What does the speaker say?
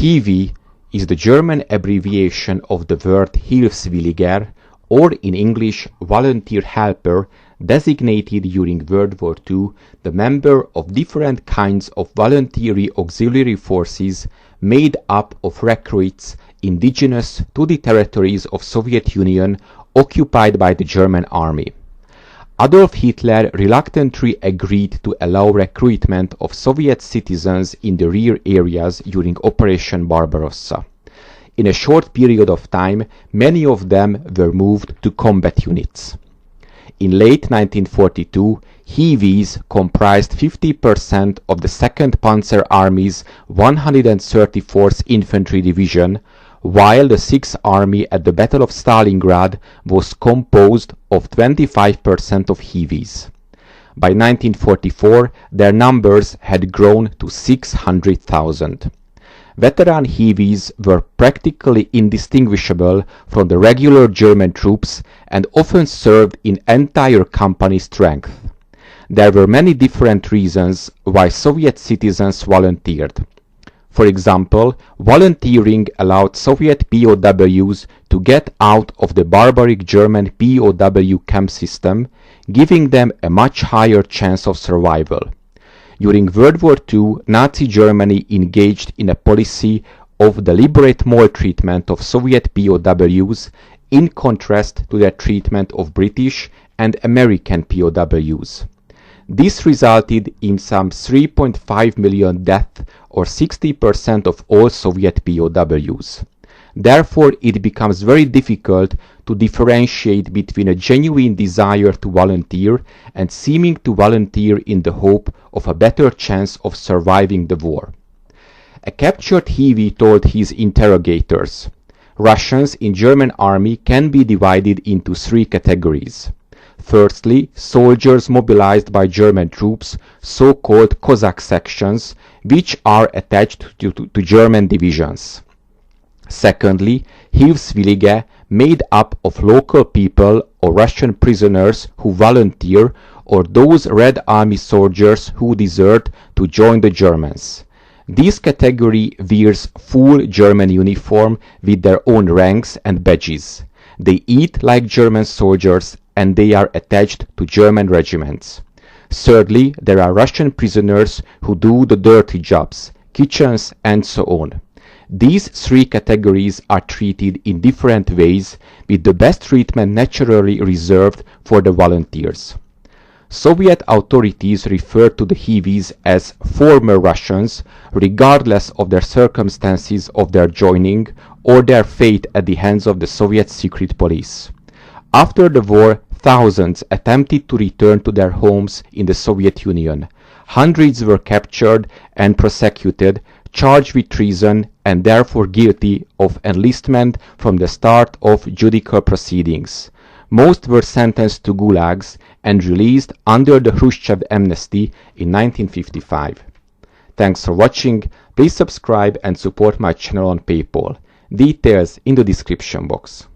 Hiwi is the German abbreviation of the word Hilfswilliger, or in English volunteer helper, designated during World War II the member of different kinds of voluntary auxiliary forces made up of recruits indigenous to the territories of Soviet Union occupied by the German army. Adolf Hitler reluctantly agreed to allow recruitment of Soviet citizens in the rear areas during Operation Barbarossa. In a short period of time, many of them were moved to combat units. In late 1942, Hiwis comprised 50% of the 2nd Panzer Army's 134th Infantry Division, while the 6th Army at the Battle of Stalingrad was composed of 25% of Hiwis. By 1944, their numbers had grown to 600,000. Veteran Hiwis were practically indistinguishable from the regular German troops and often served in entire company strength. There were many different reasons why Soviet citizens volunteered. For example, volunteering allowed Soviet POWs to get out of the barbaric German POW camp system, giving them a much higher chance of survival. During World War II, Nazi Germany engaged in a policy of deliberate maltreatment of Soviet POWs in contrast to their treatment of British and American POWs. This resulted in some 3.5 million deaths, or 60% of all Soviet POWs. Therefore, it becomes very difficult to differentiate between a genuine desire to volunteer and seeming to volunteer in the hope of a better chance of surviving the war. A captured Hiwi told his interrogators, "Russians in German army can be divided into 3 categories. Firstly, soldiers mobilized by German troops, so-called Cossack sections, which are attached to German divisions. Secondly, Hilfswilliger, made up of local people or Russian prisoners who volunteer, or those Red Army soldiers who desert to join the Germans. This category wears full German uniform with their own ranks and badges. They eat like German soldiers and they are attached to German regiments. Thirdly, there are Russian prisoners who do the dirty jobs, kitchens and so on. These 3 categories are treated in different ways, with the best treatment naturally reserved for the volunteers. Soviet authorities referred to the Hiwis as former Russians, regardless of their circumstances of their joining or their fate at the hands of the Soviet secret police. After the war, thousands attempted to return to their homes in the Soviet Union. Hundreds were captured and prosecuted, charged with treason and therefore guilty of enlistment from the start of judicial proceedings. Most were sentenced to gulags and released under the Khrushchev amnesty in 1955. Thanks for watching. Please subscribe and support my channel on PayPal. Details in the description box.